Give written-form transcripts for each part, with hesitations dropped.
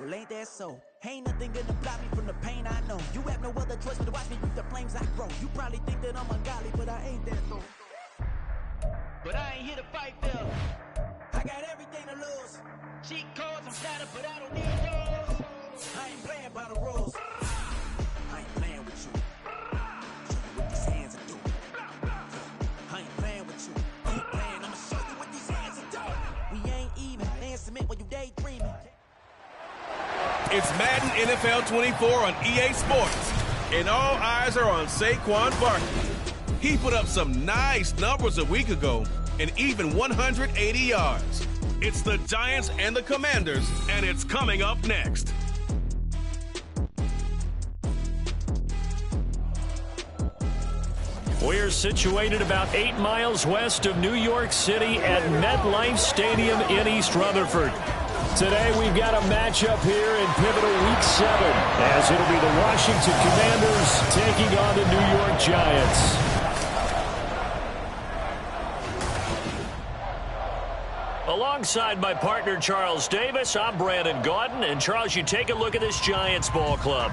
Well, ain't that so? Ain't nothing gonna block me from the pain I know. You have no other choice but to watch me with the flames I grow. You probably think that I'm ungodly, but I ain't that so. But I ain't here to fight them. I got everything to lose. Cheat codes, I'm shattered, but I don't need those. I ain't playing by the rules. I ain't playing with you. Show you what these hands are doing. I ain't playing with you. Keep playing, I'ma show you what these hands are doing. We ain't even. Laying cement while you daydreaming. It's Madden NFL 24 on EA Sports, and all eyes are on Saquon Barkley. He put up some nice numbers a week ago, and even 180 yards. It's the Giants and the Commanders, and it's coming up next. We're situated about 8 miles west of New York City at MetLife Stadium in East Rutherford. Today we've got a matchup here in pivotal Week 7, as it'll be the Washington Commanders taking on the New York Giants. Alongside my partner Charles Davis, I'm Brandon Gaudin. And Charles, you take a look at this Giants ball club.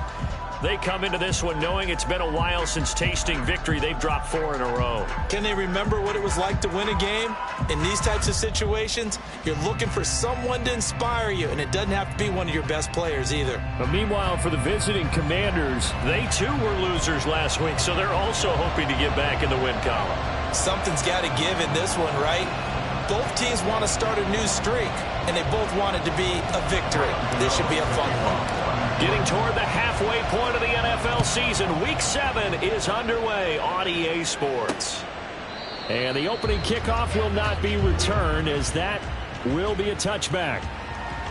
They come into this one knowing it's been a while since tasting victory. They've dropped 4 in a row. Can they remember what it was like to win a game? In these types of situations, you're looking for someone to inspire you, and it doesn't have to be one of your best players either. But meanwhile, for the visiting Commanders, they too were losers last week, so they're also hoping to get back in the win column. Something's got to give in this one, right? Both teams want to start a new streak, and they both want it to be a victory. This should be a fun one. Getting toward the halfway point of the NFL season, Week 7 is underway on EA Sports. And the opening kickoff will not be returned, as that will be a touchback.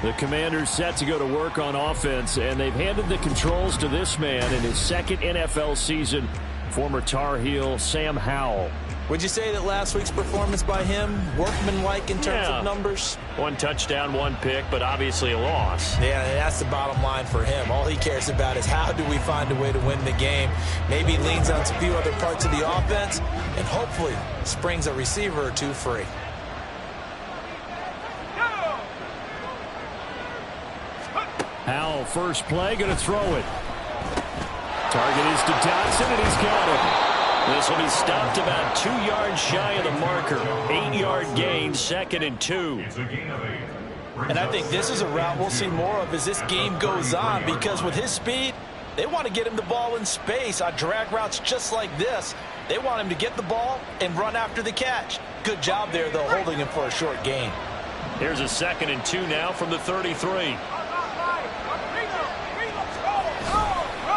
The Commanders set to go to work on offense, and they've handed the controls to this man in his second NFL season, former Tar Heel Sam Howell. Would you say that last week's performance by him, workmanlike in terms of numbers? 1 touchdown, 1 pick, but obviously a loss. Yeah, that's the bottom line for him. All he cares about is how do we find a way to win the game. Maybe leans on a few other parts of the offense, and hopefully springs a receiver or two free. Howell, first play, going to throw it. Target is to Dotson, and he's got it. This will be stopped about 2 yards shy of the marker. 8-yard gain, 2nd and 2. And I think this is a route we'll see more of as this game goes on, because with his speed, they want to get him the ball in space on drag routes just like this. They want him to get the ball and run after the catch. Good job there, though, holding him for a short gain. Here's a 2nd and 2 now from the 33.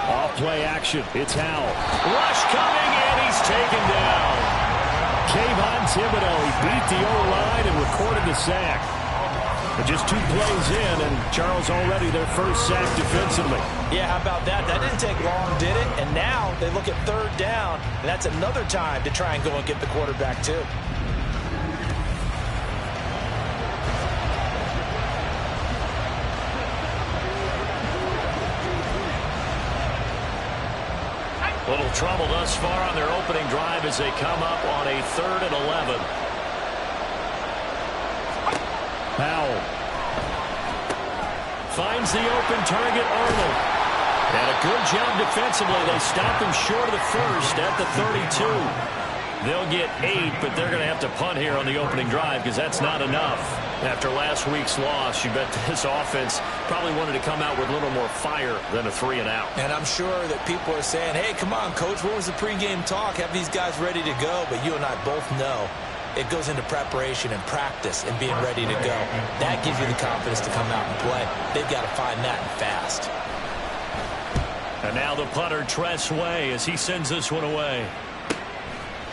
Off play action. It's Howell. Rush coming, and he's taken down. Kayvon Thibodeau, he beat the O-line and recorded the sack. But just 2 plays in, and Charles already their first sack defensively. Yeah, how about that? That didn't take long, did it? And now they look at 3rd down, and that's another time to try and go and get the quarterback, too. Little trouble thus far on their opening drive as they come up on a 3rd and 11. Howell finds the open target, Arnold. And a good job defensively. They stop him short of the first at the 32. They'll get 8, but they're going to have to punt here on the opening drive because that's not enough. After last week's loss, you bet this offense probably wanted to come out with a little more fire than a 3 and out. And I'm sure that people are saying, hey, come on, Coach, what was the pregame talk? Have these guys ready to go? But you and I both know it goes into preparation and practice and being ready to go. That gives you the confidence to come out and play. They've got to find that and fast. And now the punter, Tress Way, as he sends this one away.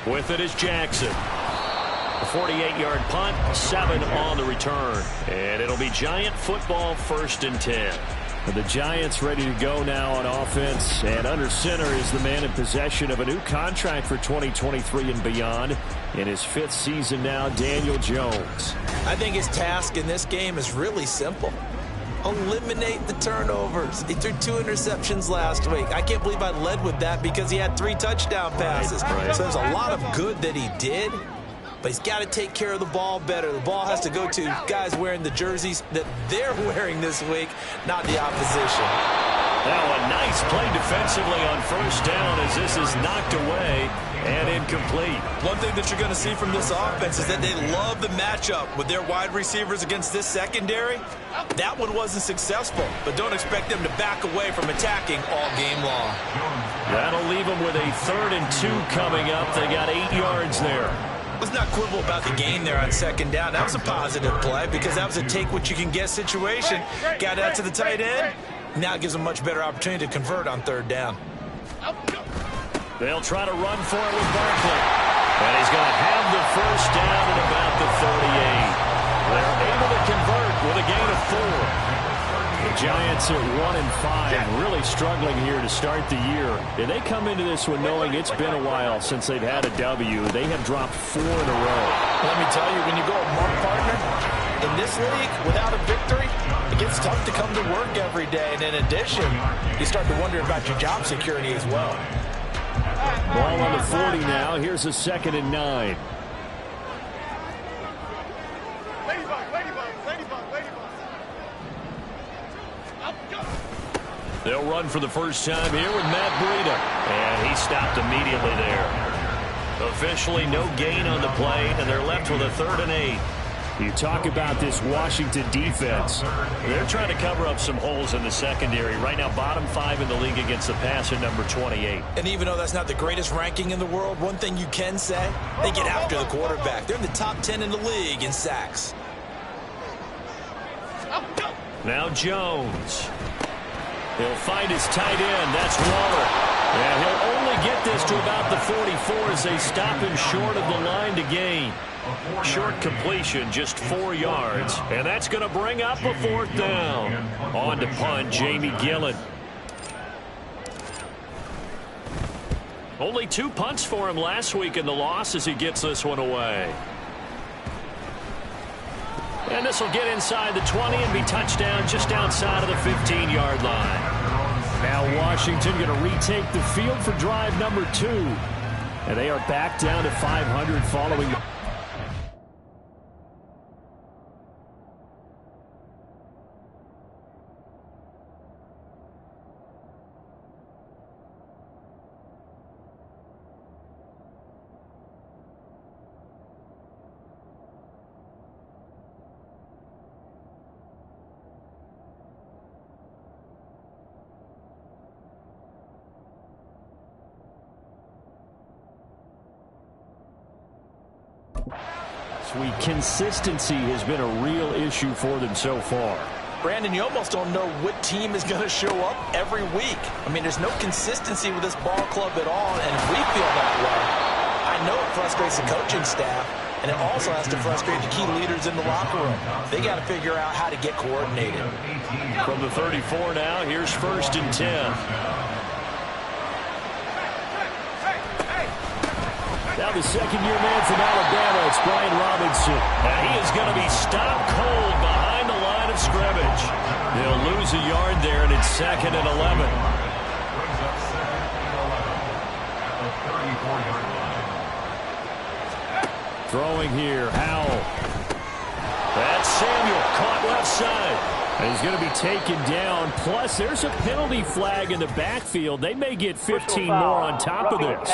With it is Jackson. A 48-yard punt, 7 on the return. And it'll be Giant football, 1st and 10. And the Giants ready to go now on offense. And under center is the man in possession of a new contract for 2023 and beyond. In his 5th season now, Daniel Jones. I think his task in this game is really simple. Eliminate the turnovers. He threw 2 interceptions last week. I can't believe I led with that because he had 3 touchdown passes. Right. So there's a lot of good that he did. but he's got to take care of the ball better. The ball has to go to guys wearing the jerseys that they're wearing this week, not the opposition. Now a nice play defensively on first down as this is knocked away and incomplete. One thing that you're going to see from this offense is that they love the matchup with their wide receivers against this secondary. That one wasn't successful, but don't expect them to back away from attacking all game long. That'll leave them with a 3rd and 2 coming up. They got 8 yards there. Let's not quibble about the gain there on second down. That was a positive play because that was a take-what-you-can-get situation. Got out to the tight end. Now it gives them a much better opportunity to convert on 3rd down. They'll try to run for it with Barkley. And he's going to have the first down at about the 38. They're able to convert with a gain of 4. The Giants at 1-5, really struggling here to start the year. And they come into this one knowing it's been a while since they've had a W. They have dropped 4 in a row. Let me tell you, when you go a month, partner, in this league, without a victory, it gets tough to come to work every day. And in addition, you start to wonder about your job security as well. Ball on the 40 now. Here's a 2nd and 9. They'll run for the first time here with Matt Breida. And he stopped immediately there. Officially no gain on the play, and they're left with a 3rd and 8. You talk about this Washington defense. They're trying to cover up some holes in the secondary. Right now, bottom 5 in the league against the pass at number 28. And even though that's not the greatest ranking in the world, one thing you can say, they get after the quarterback. They're in the top 10 in the league in sacks. Now Jones. He'll find his tight end. That's Waller. And he'll only get this to about the 44 as they stop him short of the line to gain. Short completion, just 4 yards. And that's going to bring up a 4th down. On to punt, Jamie Gillen. Only 2 punts for him last week in the loss as he gets this one away. And this will get inside the 20 and be touchdown just outside of the 15-yard line. Now Washington going to retake the field for drive number 2. And they are back down to 500 following. Sweet consistency has been a real issue for them so far. Brandon, you almost don't know what team is going to show up every week. I mean, there's no consistency with this ball club at all, and we feel that way. I know it frustrates the coaching staff, and it also has to frustrate the key leaders in the locker room. They got to figure out how to get coordinated. From the 34 now, here's 1st and 10. Now the second-year man from Alabama, it's Brian Robinson. And he is going to be stopped cold behind the line of scrimmage. They'll lose a yard there, and it's 2nd and 11. Throwing here, Howell. That's Samuel, caught left side. And he's going to be taken down. Plus, there's a penalty flag in the backfield. They may get 15 more on top of this.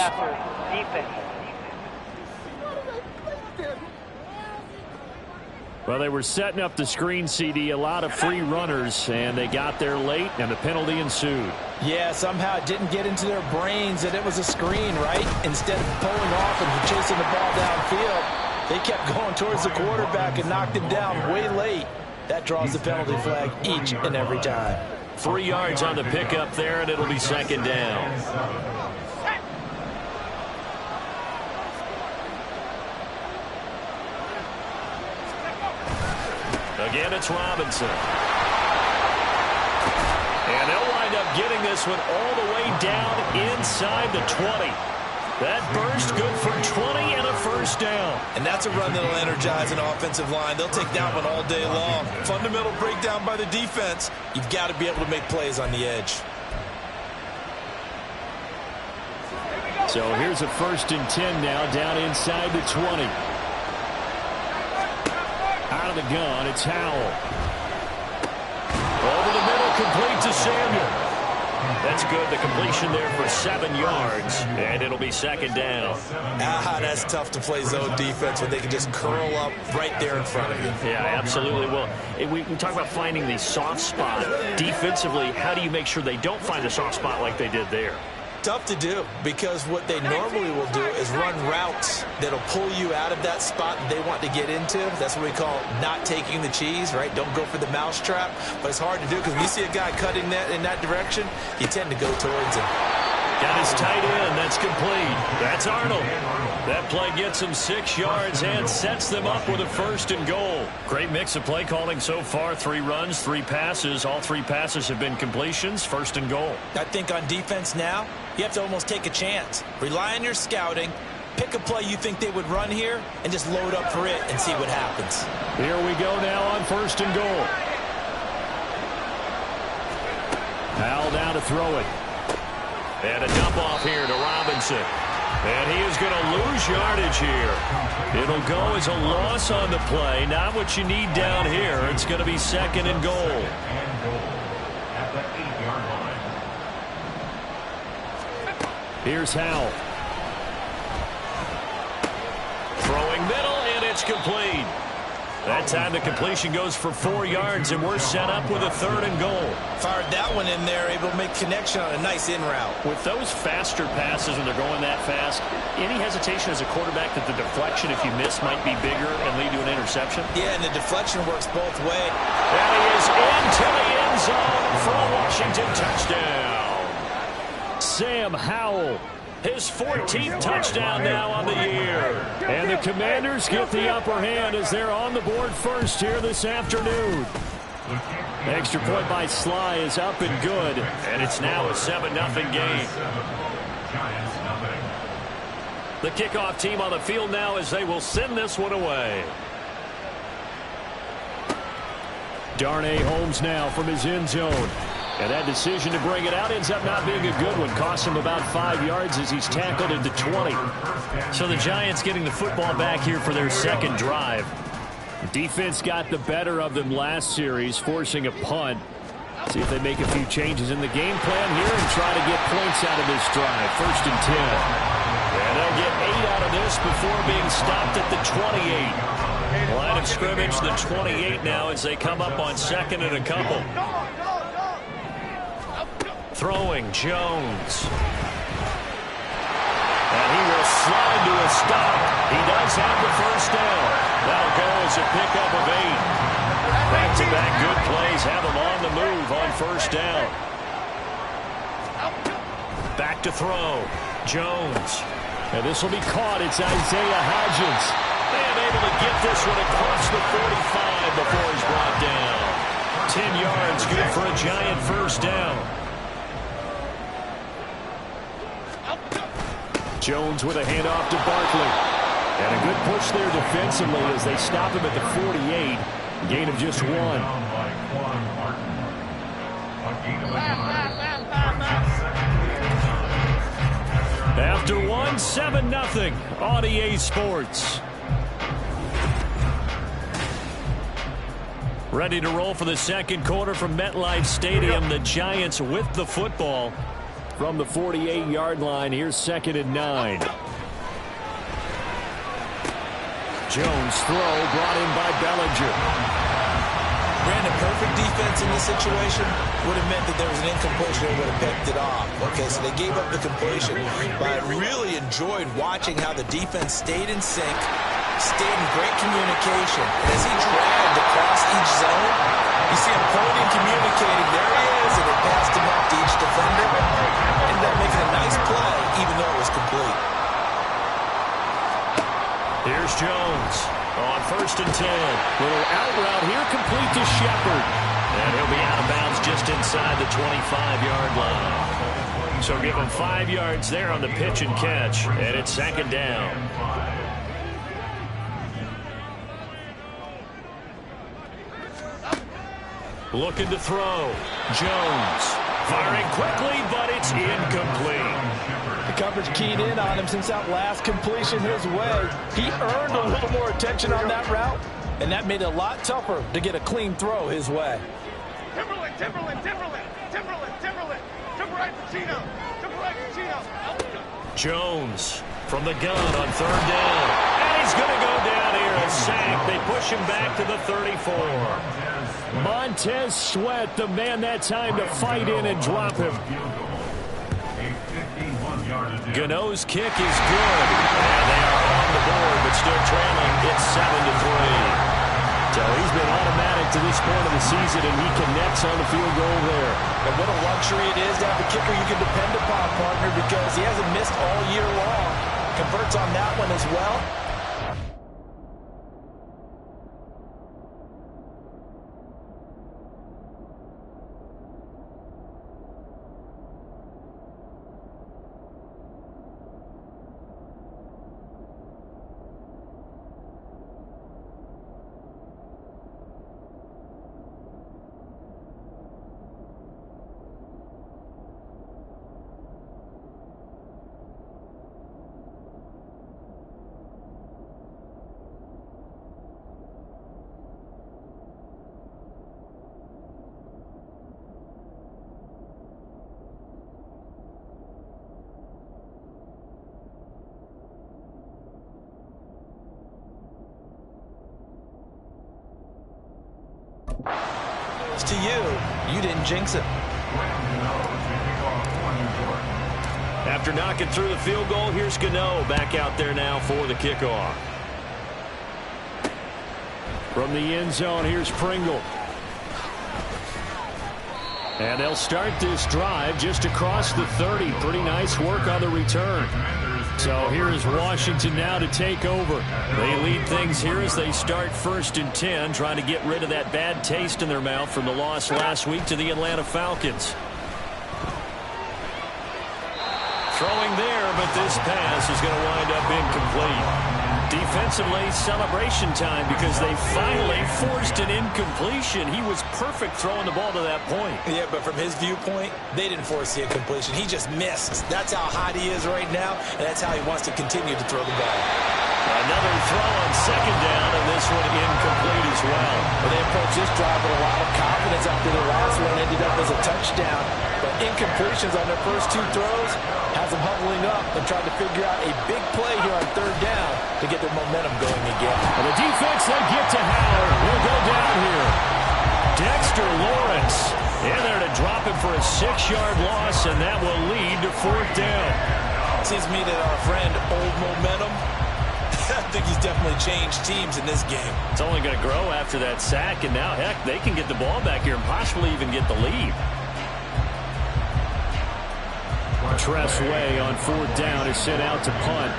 Well, they were setting up the screen, CD, a lot of free runners, and they got there late, and the penalty ensued. Yeah, somehow it didn't get into their brains that it was a screen, right? Instead of pulling off and chasing the ball downfield, they kept going towards the quarterback and knocked him down way late. That draws the penalty flag each and every time. 3 yards on the pickup there, and it'll be 2nd down. Again, it's Robinson. And they'll wind up getting this one all the way down inside the 20. That burst good for 20 and a first down. And that's a run that'll energize an offensive line. They'll take that one all day long. Fundamental breakdown by the defense. You've got to be able to make plays on the edge. So here's a 1st and 10 now down inside the 20. out of the gun. It's Howell. Over the middle, complete to Samuel. That's good. The completion there for 7 yards, and it'll be second down. That's tough to play zone defense when they can just curl up right there in front of you. Yeah, absolutely. Well, we talk about finding the soft spot. Defensively, how do you make sure they don't find the soft spot like they did there? Tough to do, because what they normally will do is run routes that'll pull you out of that spot that they want to get into. That's what we call not taking the cheese, right? Don't go for the mousetrap. But it's hard to do because when you see a guy cutting that in that direction, you tend to go towards him. Got his tight end. That's complete. That's Arnold. That play gets him 6 yards and sets them up with a 1st and goal. Great mix of play calling so far. 3 runs, 3 passes. All 3 passes have been completions. 1st and goal. I think on defense now, you have to almost take a chance. Rely on your scouting. Pick a play you think they would run here and just load up for it and see what happens. Here we go now on 1st and goal. Howell down to throw it. And a dump off here to Robinson. And he is going to lose yardage here. It'll go as a loss on the play. Not what you need down here. It's going to be 2nd and goal. Here's Howell. Throwing middle, and it's complete. That time the completion goes for 4 yards, and we're set up with a 3rd and goal. Fired that one in there, able to make connection on a nice in route. With those faster passes when they're going that fast, any hesitation as a quarterback that the deflection, if you miss, might be bigger and lead to an interception? Yeah, and the deflection works both ways. And he is into the end zone for a Washington touchdown. Sam Howell. His 14th touchdown now on the year. And the Commanders get the upper hand as they're on the board first here this afternoon. Extra point by Sly is up and good. And it's now a 7-0 game. The kickoff team on the field now as they will send this one away. Darnay Holmes now from his end zone. And that decision to bring it out ends up not being a good one. Costs him about 5 yards as he's tackled into 20. So the Giants getting the football back here for their 2nd drive. Defense got the better of them last series, forcing a punt. See if they make a few changes in the game plan here and try to get points out of this drive. 1st and 10. And they'll get 8 out of this before being stopped at the 28. Line of scrimmage, the 28 now as they come up on 2nd and a couple. Throwing Jones. And he will slide to a stop. He does have the 1st down. That'll go as a pickup of 8. Back-to-back good plays have him on the move on 1st down. Back to throw. Jones. And this will be caught. It's Isaiah Hodgins. And able to get this one across the 45 before he's brought down. 10 yards, good for a Giant 1st down. Jones with a handoff to Barkley. And a good push there defensively as they stop him at the 48. Gain of just 1. After 1, 7-0 on EA Sports. Ready to roll for the 2nd quarter from MetLife Stadium. The Giants with the football. From the 48-yard line, here's 2nd and 9. Jones throw brought in by Bellinger. Brandon, perfect defense in this situation would have meant that there was an incompletion and would have picked it off. Okay, so they gave up the completion, but I really enjoyed watching how the defense stayed in sync, stayed in great communication. And as he dragged across each zone, you see him pointing, communicating. There he is, and they passed him up to each defender. Ended up making a nice play, even though it was complete. Here's Jones on 1st and 10. Little out route here, complete to Shepard. And he'll be out of bounds just inside the 25-yard line. So give him 5 yards there on the pitch and catch, and it's 2nd down. Looking to throw. Jones firing quickly, but it's incomplete. The coverage keyed in on him since that last completion his way. He earned a little more attention on that route, and that made it a lot tougher to get a clean throw his way. Timberland. Jones from the gun on third down. And he's going to go down here, a sack. They push him back to the 34. Montez Sweat, the man that time to fight in and drop him. Gano's kick is good. And they are on the board, but still trailing. It's 7-3. So he's been automatic to this point of the season, and he connects on the field goal there. And what a luxury it is to have a kicker you can depend upon, partner, because he hasn't missed all year long. Converts on that one as well. To you didn't jinx it. After knocking through the field goal, here's Gano back out there now for the kickoff. From the end zone, here's Pringle. And they'll start this drive just across the 30. Pretty nice work on the return. So here's Washington now to take over. They lead things here as they start 1st and 10, trying to get rid of that bad taste in their mouth from the loss last week to the Atlanta Falcons. Throwing there, but this pass is going to wind up incomplete. Defensively, celebration time because they finally forced an incompletion. He was perfect throwing the ball to that point. Yeah, but from his viewpoint, they didn't force the incompletion. He just missed. That's how hot he is right now, and that's how he wants to continue to throw the ball. Another throw on 2nd down, and this one incomplete as well. Well, they approached this drive with a lot of confidence after the last one ended up as a touchdown. But incompletions on their first 2 throws has them huddling up and trying to figure out a big play here on 3rd down to get their momentum going again. And the defense, they get to Howard. He'll go down here. Dexter Lawrence in there to drop him for a 6-yard loss, and that will lead to 4th down. It seems to me that our friend, Old Momentum, I think he's definitely changed teams in this game. It's only going to grow after that sack, and now, heck, they can get the ball back here and possibly even get the lead. Tress Way on 4th down is sent out to punt.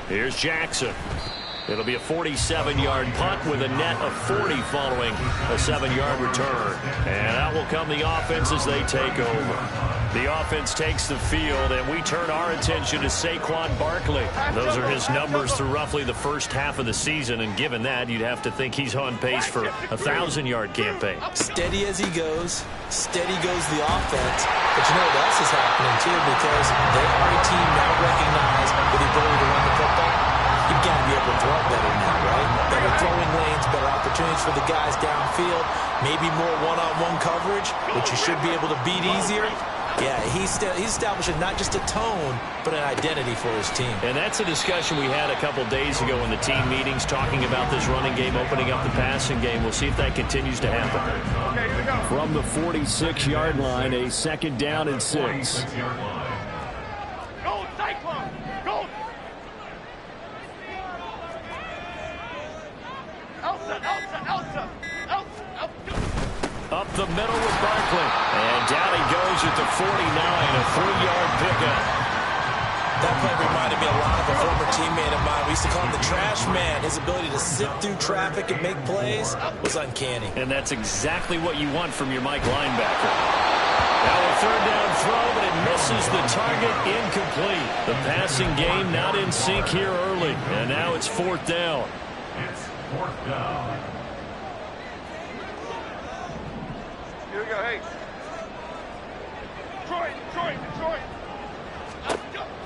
Here's Jackson. It'll be a 47-yard punt with a net of 40 following a 7-yard return. And out will come the offense as they take over. The offense takes the field, and we turn our attention to Saquon Barkley. Those are his numbers through roughly the first half of the season, and given that, you'd have to think he's on pace for a 1,000-yard campaign. Steady as he goes, steady goes the offense. But you know what else is happening, too, because they are a team now recognized with the ability to run the football. You've got to be able to throw better now, right? Better throwing lanes, better opportunities for the guys downfield, maybe more one-on-one coverage, which you should be able to beat easier. Yeah, he's establishing not just a tone, but an identity for his team. And that's a discussion we had a couple days ago in the team meetings, talking about this running game, opening up the passing game. We'll see if that continues to happen. Okay, here we go. From the 46-yard line, a 2nd down and 6. Gold Cyclone! Gold! Elsa! Up the middle with Barkley. And down he goes at the 49, a 3-yard pickup. That play reminded me a lot of a former teammate of mine. We used to call him the trash man. His ability to sift through traffic and make plays was uncanny. And that's exactly what you want from your Mike linebacker. Now a 3rd down throw, but it misses the target, incomplete. The passing game not in sync here early. And now it's 4th down. It's 4th down. Here we go, hey. Detroit.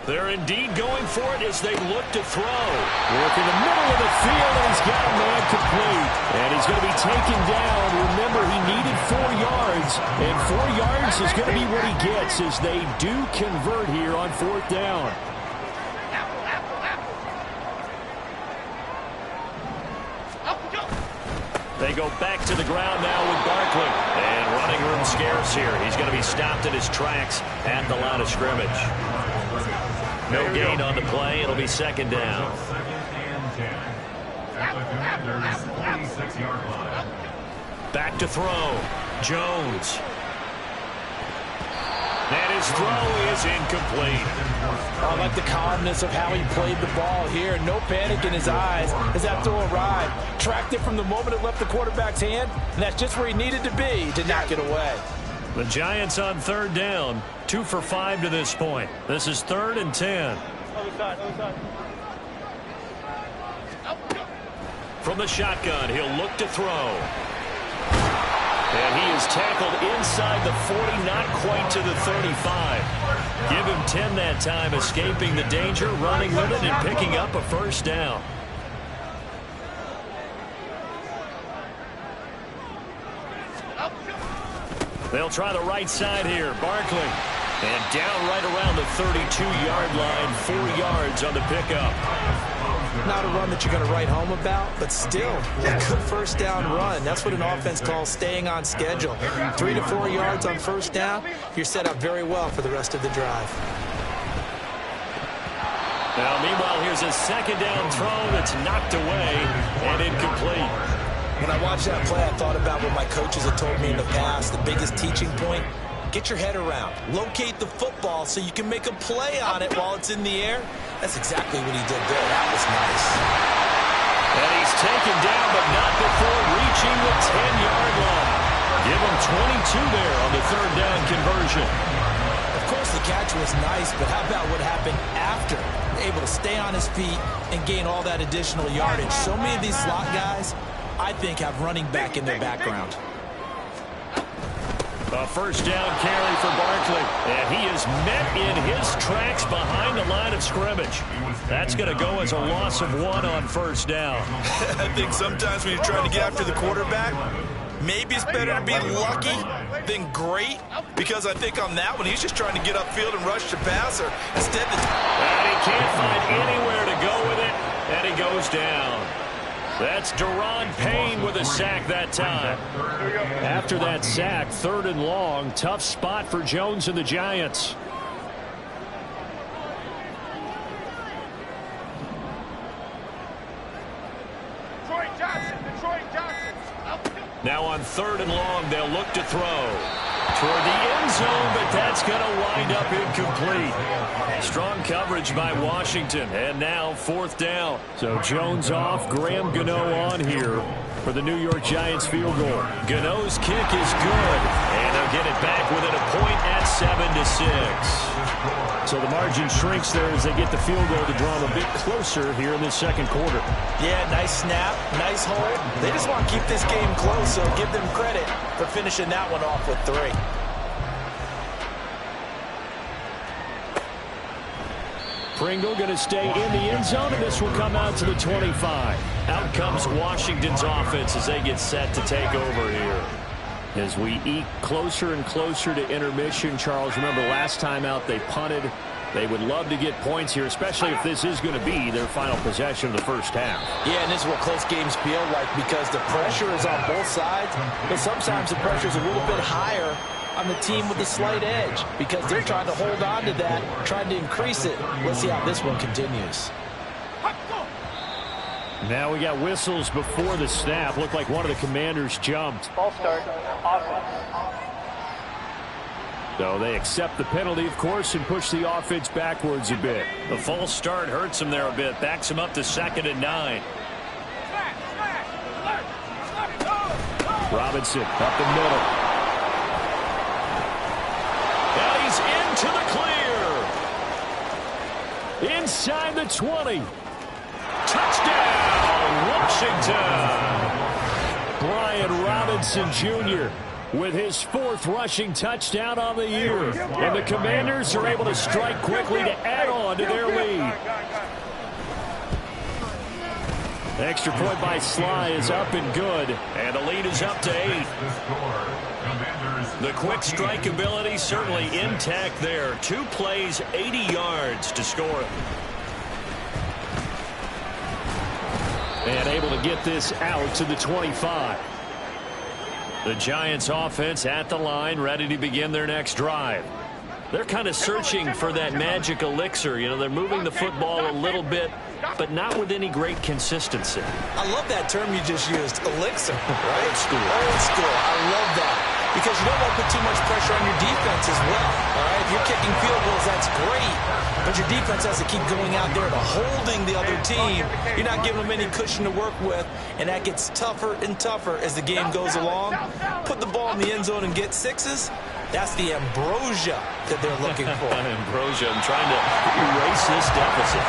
They're indeed going for it as they look to throw. Work in the middle of the field, and he's got a man complete. And he's going to be taken down. Remember, he needed 4 yards, and 4 yards is going to be what he gets as they do convert here on 4th down. They go back to the ground now with Barkley. And running room scarce here. He's going to be stopped in his tracks at the line of scrimmage. No gain on the play. It'll be 2nd down. Back to throw. Jones. And his throw is incomplete. I like the calmness of how he played the ball here. No panic in his eyes as that throw arrived. Tracked it from the moment it left the quarterback's hand, and that's just where he needed to be to knock it away. The Giants on 3rd down. 2 for 5 to this point. This is 3rd and 10. From the shotgun, he'll look to throw. And he is tackled inside the 40, not quite to the 35. Give him 10 that time, escaping the danger, running with it, and picking up a 1st down. They'll try the right side here. Barkley. And down right around the 32-yard line. 4 yards on the pickup. Not a run that you're going to write home about, but still a good 1st down run. That's what an offense calls staying on schedule. 3 to 4 yards on 1st down. You're set up very well for the rest of the drive. Now, meanwhile, here's a 2nd down throw that's knocked away and incomplete. When I watched that play, I thought about what my coaches had told me in the past. The biggest teaching point, get your head around. Locate the football so you can make a play on it while it's in the air. That's exactly what he did there. That was nice. And he's taken down, but not before reaching the 10-yard line. Give him 22 there on the 3rd down conversion. Of course, the catch was nice, but how about what happened after? Able to stay on his feet and gain all that additional yardage. So many of these slot guys, I think, have running back in their background. A 1st down carry for Barkley. And he is met in his tracks behind the line of scrimmage. That's going to go as a loss of 1 on 1st down. I think sometimes when you're trying to get after the quarterback, maybe it's better to be lucky than great, because I think on that one, he's just trying to get upfield and rush the passer. Instead, and he can't find anywhere to go with it, and he goes down. That's Deron Payne with a sack that time. After that sack, 3rd and long. Tough spot for Jones and the Giants. Now on 3rd and long, they'll look to throw toward the end zone, but that's going to wind up incomplete. Strong coverage by Washington, and now 4th down. So Jones off, Graham Gano on here for the New York Giants field goal. Gano's kick is good, and they'll get it back within a point at 7-6. So the margin shrinks there as they get the field goal to draw them a bit closer here in the 2nd quarter. Yeah, nice snap, nice hold. They just want to keep this game close, so give them credit for finishing that one off with 3. Pringle going to stay in the end zone, and this will come out to the 25. Out comes Washington's offense as they get set to take over here. As we eke closer and closer to intermission, Charles, remember last time out they punted. They would love to get points here, especially if this is going to be their final possession of the 1st half. Yeah, and this is what close games feel like, because the pressure is on both sides, but sometimes the pressure is a little bit higher on the team with the slight edge, because they're trying to hold on to that, trying to increase it. Let's see how this one continues. Now we got whistles before the snap. Looked like one of the Commanders jumped. False start. Offense. So they accept the penalty, of course, and push the offense backwards a bit. The false start hurts them there a bit. Backs them up to 2nd and 9. Robinson up the middle. And he's into the clear. Inside the 20. Touchdown, Washington. Brian Robinson Jr. with his 4th rushing touchdown on the year. And the Commanders are able to strike quickly to add on to their lead. Extra point by Sly is up and good. And the lead is up to 8. The quick strike ability certainly intact there. 2 plays, 80 yards to score it. And able to get this out to the 25. The Giants offense at the line, ready to begin their next drive. They're kind of searching for that magic elixir. You know, they're moving the football a little bit, but not with any great consistency. I love that term you just used, elixir. Right? Old school. Old school. I love that. Because you don't want to put too much pressure on your defense as well. All right? If you're kicking field goals, that's great. But your defense has to keep going out there and holding the other team. You're not giving them any cushion to work with, and that gets tougher and tougher as the game goes along. Put the ball in the end zone and get 6s. That's the ambrosia that they're looking for. Ambrosia, I'm trying to erase this deficit.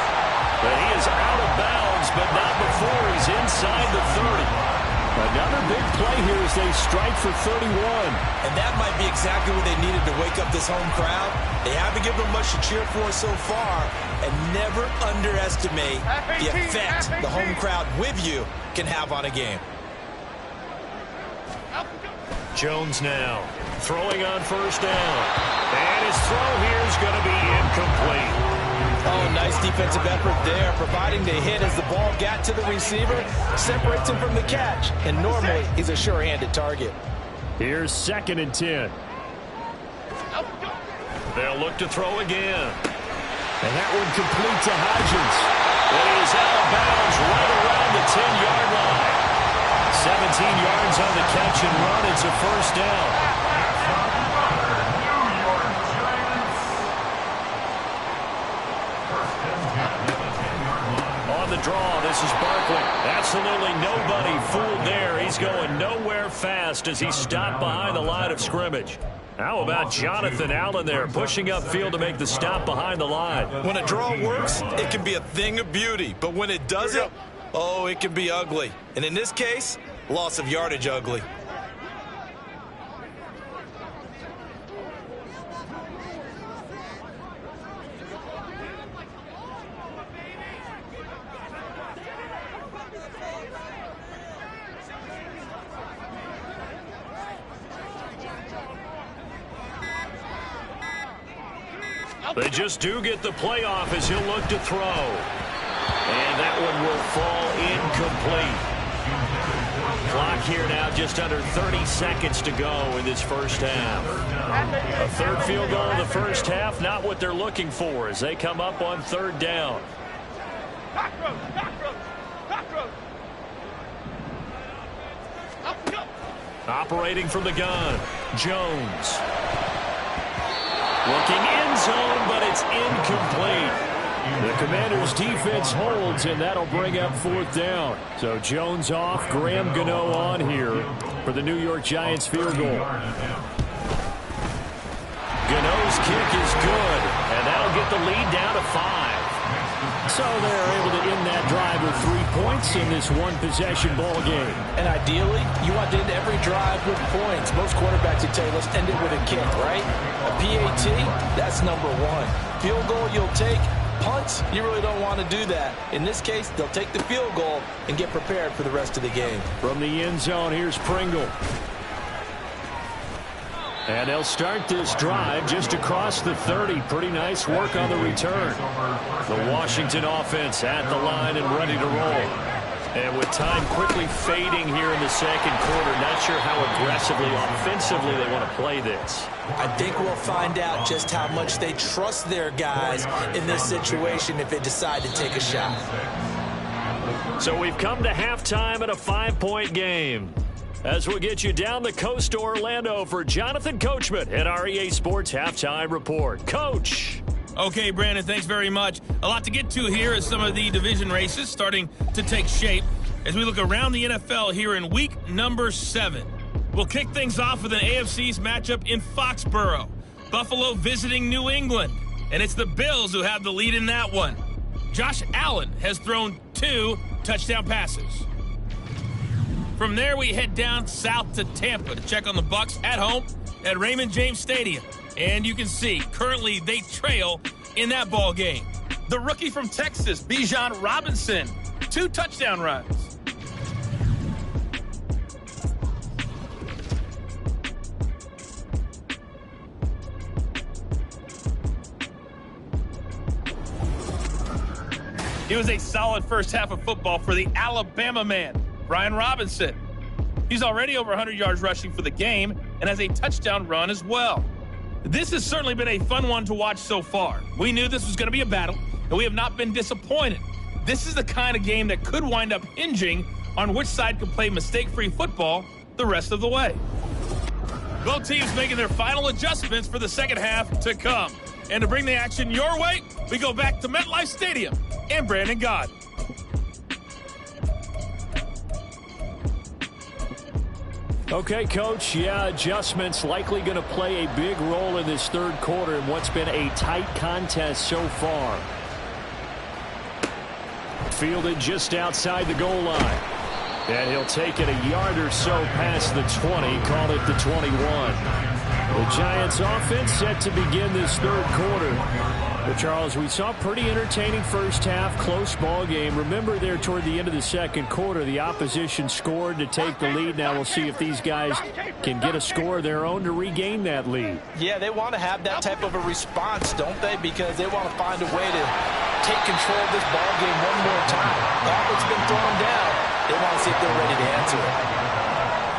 But he is out of bounds, but not before he's inside the 30. Another big play here as they strike for 31. And that might be exactly what they needed to wake up this home crowd. They haven't given them much to cheer for so far, and never underestimate the effect the home crowd with you can have on a game. Jones now throwing on 1st down. And his throw here is going to be incomplete. Oh, nice defensive effort there, providing the hit as the ball got to the receiver, separates him from the catch, and normally he's a sure-handed target. Here's 2nd and 10. They'll look to throw again. And that one complete to Hodgins. And he is out of bounds right around the 10-yard line. 17 yards on the catch and run. It's a 1st down. On the draw, this is Barkley. Absolutely nobody fooled there. He's going nowhere fast as he stopped behind the line of scrimmage. How about Jonathan Allen there, pushing upfield to make the stop behind the line? When a draw works, it can be a thing of beauty. But when it doesn't, oh, it can be ugly. And in this case, loss of yardage ugly. They just do get the playoff as he'll look to throw. And that one will fall incomplete. Clock here now, just under 30 seconds to go in this 1st half. A 3rd field goal in the 1st half, not what they're looking for as they come up on 3rd down. Operating from the gun, Jones. Looking end zone, but it's incomplete. The Commanders' defense holds, and that'll bring up 4th down. So Jones off, Graham Gano on here for the New York Giants field goal. Gano's kick is good, and that'll get the lead down to 5. So they're able to end that drive with 3 points in this one-possession ball game. And ideally, you want to end every drive with points. Most quarterbacks would tell you, let's end it with a kick, right? A PAT, that's number 1. Field goal you'll take. Punts, you really don't want to do that. In this case, they'll take the field goal and get prepared for the rest of the game. From the end zone, here's Pringle. And they'll start this drive just across the 30. Pretty nice work on the return. The Washington offense at the line and ready to roll. And with time quickly fading here in the 2nd quarter, not sure how aggressively, offensively they want to play this. I think we'll find out just how much they trust their guys in this situation if they decide to take a shot. So we've come to halftime in a 5-point game. As we'll get you down the coast to Orlando for Jonathan Coachman at our EA Sports Halftime Report. Coach. Okay, Brandon, thanks very much. A lot to get to here as some of the division races starting to take shape as we look around the NFL here in week number 7. We'll kick things off with an AFC's matchup in Foxborough. Buffalo visiting New England, and it's the Bills who have the lead in that one. Josh Allen has thrown 2 touchdown passes. From there, we head down south to Tampa to check on the Bucs at home at Raymond James Stadium. And you can see, currently they trail in that ball game. The rookie from Texas, Bijan Robinson, 2 touchdown runs. It was a solid first half of football for the Alabama man, Brian Robinson. He's already over 100 yards rushing for the game and has a touchdown run as well. This has certainly been a fun one to watch so far. We knew this was going to be a battle, and we have not been disappointed. This is the kind of game that could wind up hinging on which side can play mistake-free football the rest of the way. Both teams making their final adjustments for the second half to come. And to bring the action your way, we go back to MetLife Stadium and Brandon Gott. Okay, Coach, adjustments likely going to play a big role in this third quarter in what's been a tight contest so far. Fielded just outside the goal line. And he'll take it a yard or so past the 20, call it the 21. The Giants offense set to begin this third quarter. But Charles, we saw a pretty entertaining first half, close ball game. Remember there toward the end of the second quarter, the opposition scored to take the lead. Now we'll see if these guys can get a score of their own to regain that lead. Yeah, they want to have that type of a response, don't they? Because they want to find a way to take control of this ball game one more time. The offense been thrown down. They want to see if they're ready to answer it.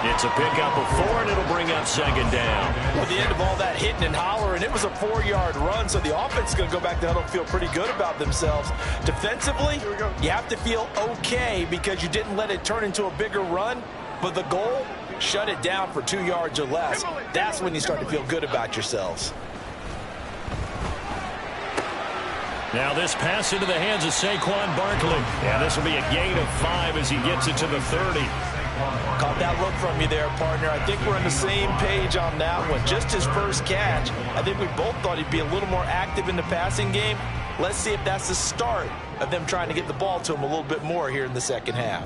It's a pickup of 4, and it'll bring up second down. At the end of all that hitting and hollering, it was a 4-yard run, so the offense is going to go back to huddle and feel pretty good about themselves. Defensively, you have to feel okay because you didn't let it turn into a bigger run, but the goal, shut it down for 2 yards or less. That's when you start to feel good about yourselves. Now this pass into the hands of Saquon Barkley. Yeah, this will be a gain of 5 as he gets it to the 30. Caught that look from you there, partner. I think we're on the same page on that one. Just his first catch. I think we both thought he'd be a little more active in the passing game. Let's see if that's the start of them trying to get the ball to him a little bit more here in the second half.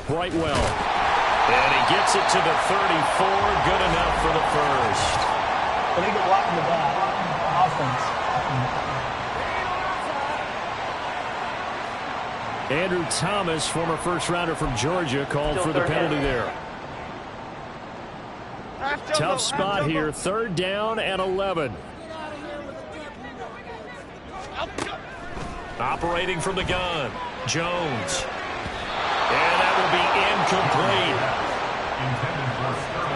Brightwell. And he gets it to the 34. Good enough for the first. I think a lot in the back. Offense. Andrew Thomas, former first-rounder from Georgia, called for the penalty there. Tough spot here. 3rd down and 11. Operating from the gun, Jones. And that will be incomplete.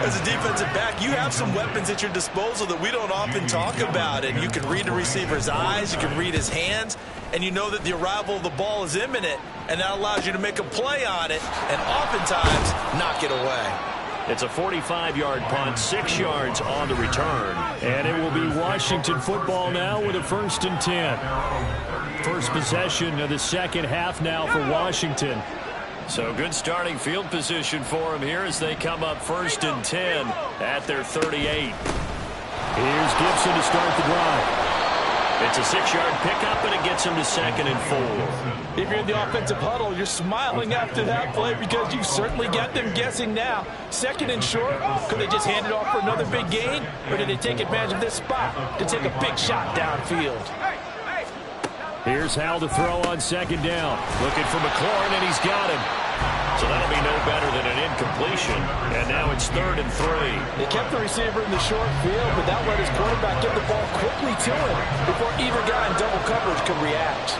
As a defensive back, you have some weapons at your disposal that we don't often talk about. And you can read the receiver's eyes, you can read his hands, and you know that the arrival of the ball is imminent, and that allows you to make a play on it and oftentimes knock it away. It's a 45-yard punt, 6 yards on the return. And it will be Washington football now with a 1st and 10. First possession of the second half now for Washington. So good starting field position for them here as they come up 1st and 10 at their 38. Here's Gibson to start the drive. It's a 6-yard pickup, and it gets him to 2nd and 4. If you're in the offensive huddle, you're smiling after that play because you've certainly got them guessing now. 2nd and short, could they just hand it off for another big gain? Or did they take advantage of this spot to take a big shot downfield? Here's Howell to throw on 2nd down. Looking for McLaurin, and he's got him. So that'll be no better than an incompletion. And now it's 3rd and 3. They kept the receiver in the short field, but that let his quarterback get the ball quickly to him before either guy in double coverage could react.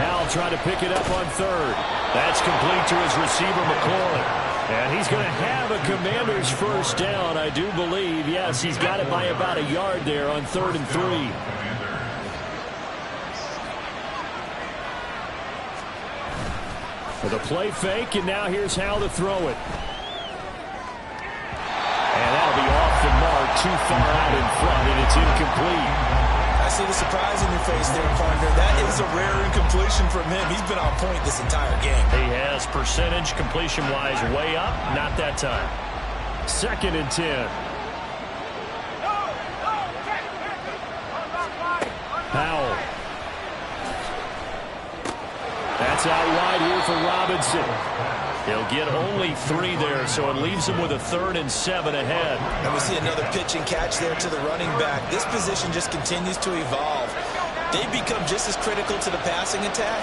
Howell trying to pick it up on 3rd. That's complete to his receiver, McLaurin. And he's going to have a Commander's first down, I do believe. Yes, he's got it by about a yard there on 3rd and 3. With a play fake, and now here's Howell to throw it. And that'll be off the mark, too far out in front, and it's incomplete. I see the surprise in your face there, partner. That is a rare incompletion from him. He's been on point this entire game. He has percentage completion-wise way up, not that time. 2nd and 10. That's out wide here for Robinson. He'll get only 3 there, so it leaves him with a 3rd and 7 ahead. And we see another pitch and catch there to the running back. This position just continues to evolve. They become just as critical to the passing attack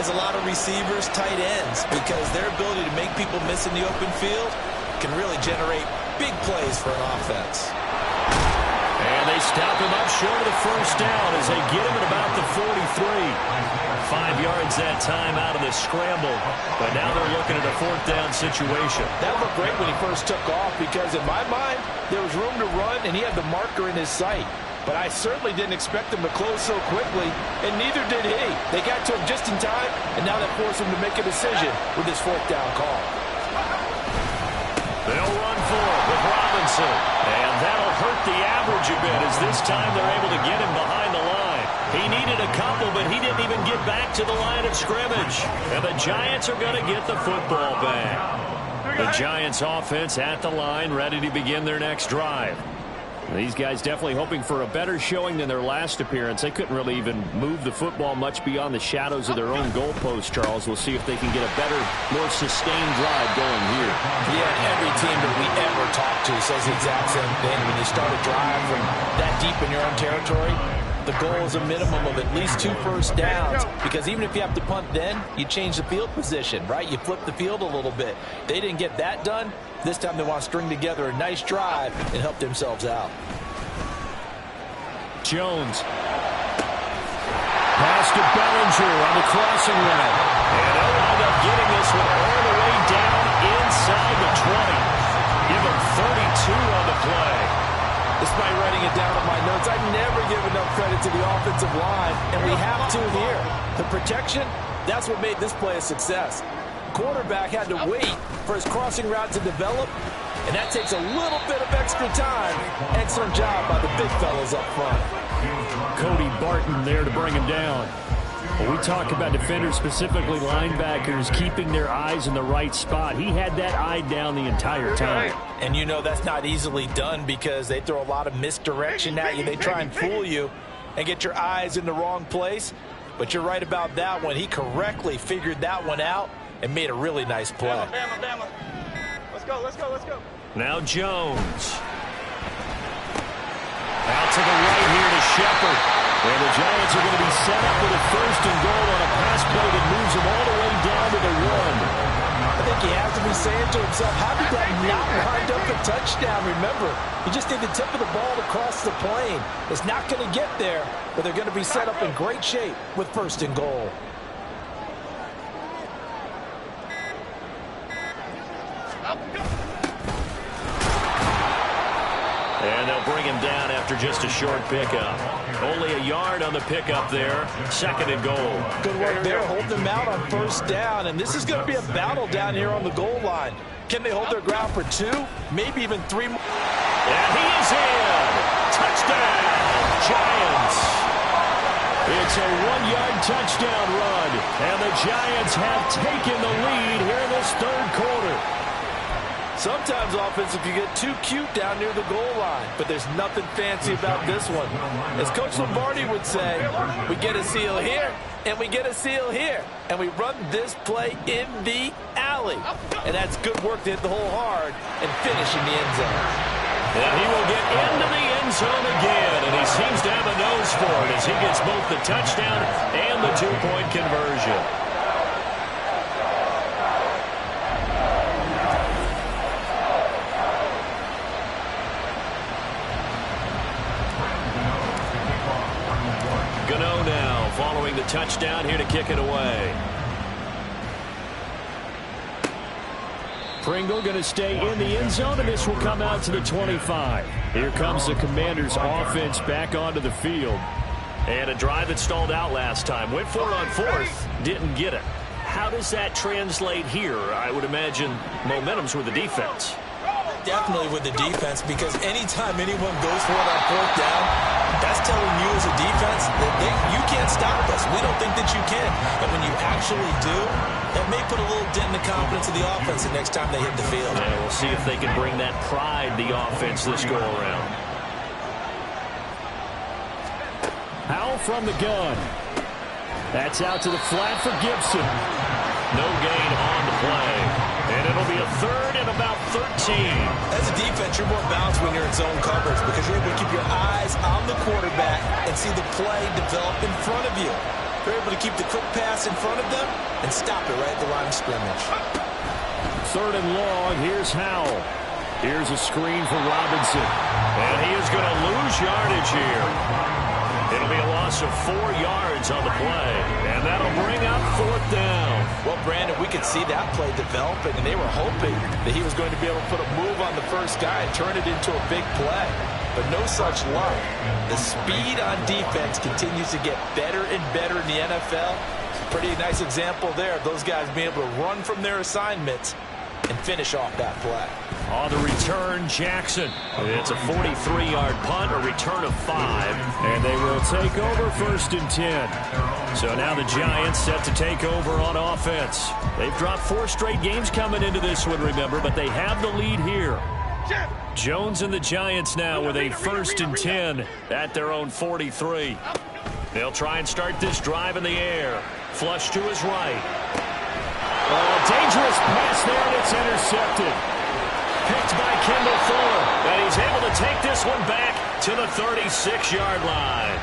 as a lot of receivers, tight ends, because their ability to make people miss in the open field can really generate big plays for an offense. And they stop him up short of the first down as they get him at about the 43. 5 yards that time out of the scramble, but now they're looking at a 4th down situation. That looked great when he first took off because in my mind, there was room to run and he had the marker in his sight. But I certainly didn't expect him to close so quickly, and neither did he. They got to him just in time, and now that forced him to make a decision with his 4th down call. They'll run for it with Robinson, and that'll hurt the average a bit as this time they're able to get him behind the line. He needed a couple, but he didn't even get back to the line of scrimmage. And the Giants are going to get the football back. The Giants offense at the line, ready to begin their next drive. These guys definitely hoping for a better showing than their last appearance. They couldn't really even move the football much beyond the shadows of their own goalpost, Charles. We'll see if they can get a better, more sustained drive going here. Yeah, and every team that we ever talk to says the exact same thing. When you start a drive from that deep in your own territory, the goal is a minimum of at least 2 first downs, because even if you have to punt then, you change the field position, right? You flip the field a little bit. They didn't get that done. This time they want to string together a nice drive and help themselves out. Jones. Pass to Bellinger on the crossing route. And they'll wind up getting this one all the way down inside the 20. Give him 32 on the play. Despite writing it down on my notes, I never give enough credit to the offensive line, and we have to here. The protection, that's what made this play a success. Quarterback had to wait for his crossing route to develop, and that takes a little bit of extra time. Excellent job by the big fellas up front. Cody Barton there to bring him down. When we talk about defenders, specifically linebackers, keeping their eyes in the right spot, he had that eye down the entire time. And you know that's not easily done because they throw a lot of misdirection at you. They try and fool you and get your eyes in the wrong place. But you're right about that one. He correctly figured that one out and made a really nice play. Bama. Let's go, let's go, let's go. Now Jones. Out to the right here to Shepard. And the Giants are going to be set up with a 1st and goal on a pass play that moves them all the way down to the 1. I think he has to be saying to himself, how did that not wind up a touchdown? Remember, you just need the tip of the ball to cross the plane. It's not going to get there, but they're going to be set up in great shape with 1st and goal. And they'll bring him down after just a short pickup. Only a yard on the pickup there. 2nd and goal. Good work there, holding them out on 1st down. And this is going to be a battle down here on the goal line. Can they hold their ground for 2, maybe even 3 more? And he is in. Touchdown, Giants. It's a 1-yard touchdown run. And the Giants have taken the lead here in this 3rd quarter. Sometimes offense, if you get too cute down near the goal line, but there's nothing fancy about this one. As Coach Lombardi would say, we get a seal here, and we get a seal here, and we run this play in the alley. And that's good work to hit the hole hard and finish in the end zone. And he will get into the end zone again, and he seems to have a nose for it as he gets both the touchdown and the 2-point conversion. Gano now following the touchdown here to kick it away. Pringle going to stay in the end zone, and this will come out to the 25. Here comes the Commanders' offense back onto the field. And a drive that stalled out last time. Went for it on 4th, didn't get it. How does that translate here? I would imagine momentum's with the defense. Definitely with the defense, because anytime anyone goes for it on 4th down, that's telling you as a defense that you can't stop us. We don't think that you can. And when you actually do, that may put a little dent in the confidence of the offense the next time they hit the field. Yeah, we'll see if they can bring that pride, the offense, this go around. Howell from the gun. That's out to the flat for Gibson. No gain on the play. And it'll be a third and about 13. As a defense, you're more balanced when you're in zone coverage because you're able to keep your eyes on the quarterback and see the play develop in front of you. You're able to keep the quick pass in front of them and stop it right at the line of scrimmage. Third and long. Here's Howell. Here's a screen for Robinson. And he is going to lose yardage here. It'll be a loss of 4 yards on the play. And that'll bring up fourth down. Well, Brandon, we could see that play developing, and they were hoping that he was going to be able to put a move on the first guy and turn it into a big play. But no such luck. The speed on defense continues to get better and better in the NFL. It's a pretty nice example there of those guys being able to run from their assignments and finish off that play. On the return, Jackson. It's a 43-yard punt, a return of 5, and they will take over first and 10. So now the Giants set to take over on offense. They've dropped 4 straight games coming into this one, remember, but they have the lead here. Jones and the Giants now with a first and 10 at their own 43. They'll try and start this drive in the air. Flush to his right. Oh, dangerous pass there, and it's intercepted. Picked by Kendall Fuller, and he's able to take this one back to the 36-yard line.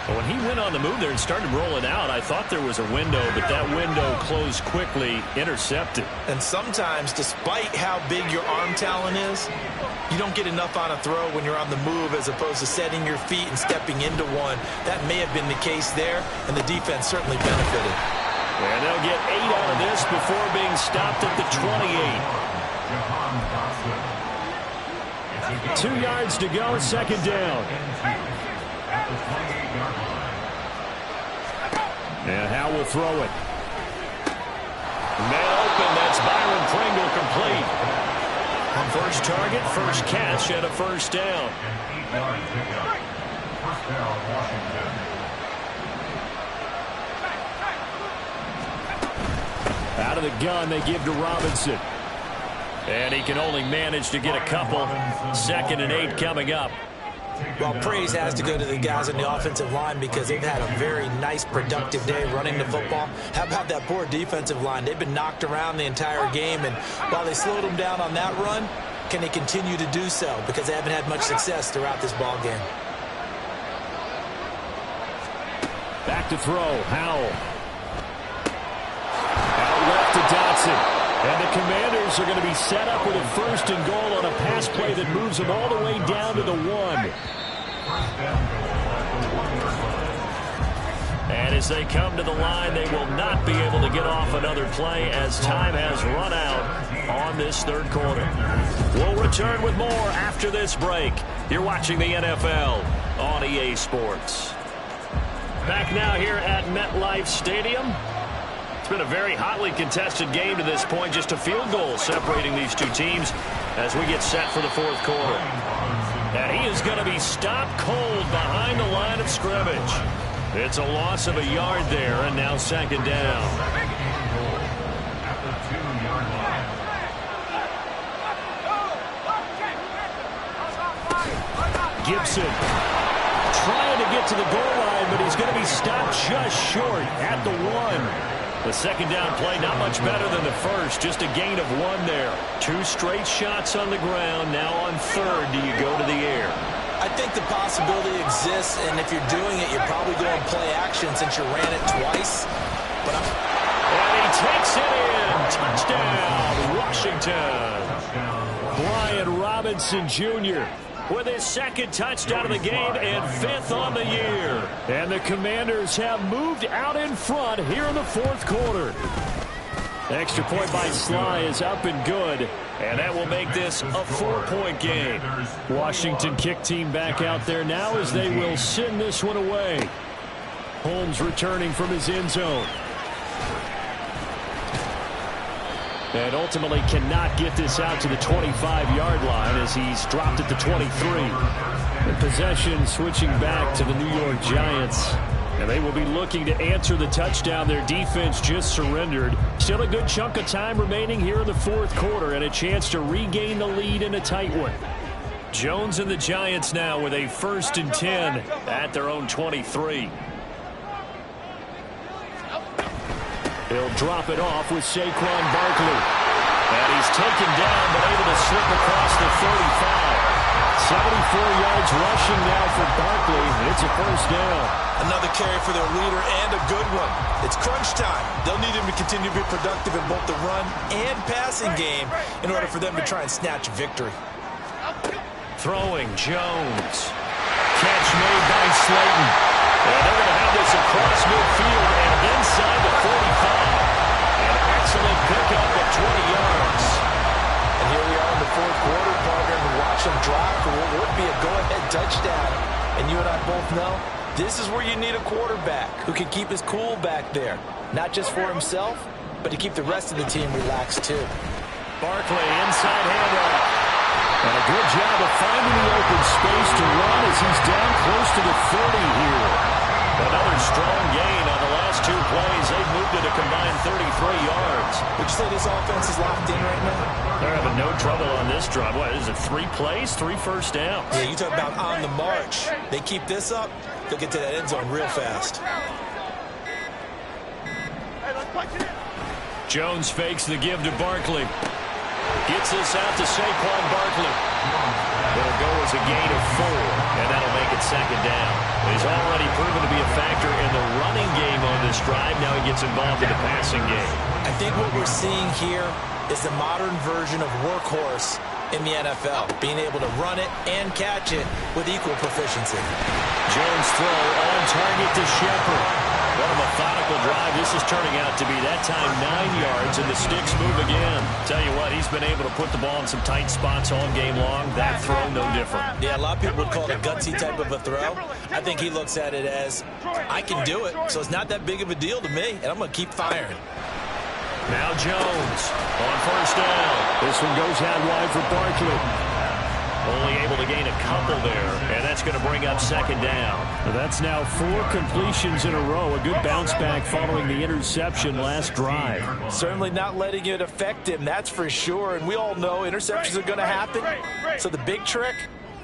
But when he went on the move there and started rolling out, I thought there was a window, but that window closed quickly, intercepted. And sometimes, despite how big your arm talent is, you don't get enough on a throw when you're on the move as opposed to setting your feet and stepping into one. That may have been the case there, and the defense certainly benefited. And they'll get 8 out of this before being stopped at the 28. 2 yards to go, second down. And Howe will throw it. Man open, that's Byron Pringle complete. First target, first catch, and a first down. Out of the gun, they give to Robinson. And he can only manage to get a couple. 2nd and 8 coming up. Well, praise has to go to the guys on the offensive line because they've had a very nice, productive day running the football. How about that poor defensive line? They've been knocked around the entire game, and while they slowed them down on that run, can they continue to do so? Because they haven't had much success throughout this ball game. Back to throw, Howell. Out left to Dotson. And the Commanders are going to be set up with a first and goal on a pass play that moves them all the way down to the 1. And as they come to the line, they will not be able to get off another play as time has run out on this third quarter. We'll return with more after this break. You're watching the NFL on EA Sports. Back now here at MetLife Stadium. It's been a very hotly contested game to this point. Just a field goal separating these two teams as we get set for the fourth quarter. And he is going to be stopped cold behind the line of scrimmage. It's a loss of a yard there, and now second down. Gibson trying to get to the goal line, but he's going to be stopped just short at the 1. The second down play not much better than the first, just a gain of 1 there. 2 straight shots on the ground. Now on third, do you go to the air? I think the possibility exists, and if you're doing it, you're probably going play action since you ran it twice. And he takes it in. Touchdown, Washington. Brian Robinson Jr. with his 2nd touchdown of the game and 5th on the year. And the Commanders have moved out in front here in the fourth quarter. Extra point by Sly is up and good, and that will make this a 4-point game. Washington kick team back out there now as they will send this one away. Holmes returning from his end zone. And ultimately cannot get this out to the 25-yard line as he's dropped at the 23. The possession switching back to the New York Giants. And they will be looking to answer the touchdown. Their defense just surrendered. Still a good chunk of time remaining here in the fourth quarter and a chance to regain the lead in a tight one. Jones and the Giants now with a 1st and 10 at their own 23. He'll drop it off with Saquon Barkley. And he's taken down, but able to slip across the 35. 74 yards rushing now for Barkley. It's a first down. Another carry for their leader and a good one. It's crunch time. They'll need him to continue to be productive in both the run and passing game in order for them to try and snatch victory. Throwing Jones. Catch made by Slayton. And they're going to have this across midfield and inside the 45. An excellent pickup of 20 yards. And here we are in the fourth quarter, partner, and watch him drive for what would be a go-ahead touchdown. And you and I both know this is where you need a quarterback who can keep his cool back there. Not just for himself, but to keep the rest of the team relaxed too. Barkley inside handoff. And a good job of finding the open space to run as he's down close to the 30 here. Another strong gain on the last two plays. They've moved it a combined 33 yards. Would you say this offense is locked in right now? They're having no trouble on this drive. What is it, 3 plays, 3 first downs? Yeah, you talk about on the march. They keep this up, they'll get to that end zone real fast. Jones fakes the give to Barkley. Gets this out to Saquon Barkley. It'll go as a gain of 4, and that'll make it second down. He's already proven to be a factor in the running game on this drive. Now he gets involved in the passing game. I think what we're seeing here is the modern version of workhorse in the NFL, being able to run it and catch it with equal proficiency. Jones throw on target to Shepard. What a methodical drive this is turning out to be. That time 9 yards, and the sticks move again. Tell you what, he's been able to put the ball in some tight spots all game long. That throw, no different. Yeah, a lot of people would call it a gutsy type of a throw. I think he looks at it as, I can do it, so it's not that big of a deal to me, and I'm going to keep firing. Now Jones on first down. This one goes out wide for Barkley. Only able to gain a couple there, and that's going to bring up second down. That's now 4 completions in a row. A good bounce back following the interception last drive. Certainly not letting it affect him, that's for sure. And we all know interceptions are going to happen. So the big trick,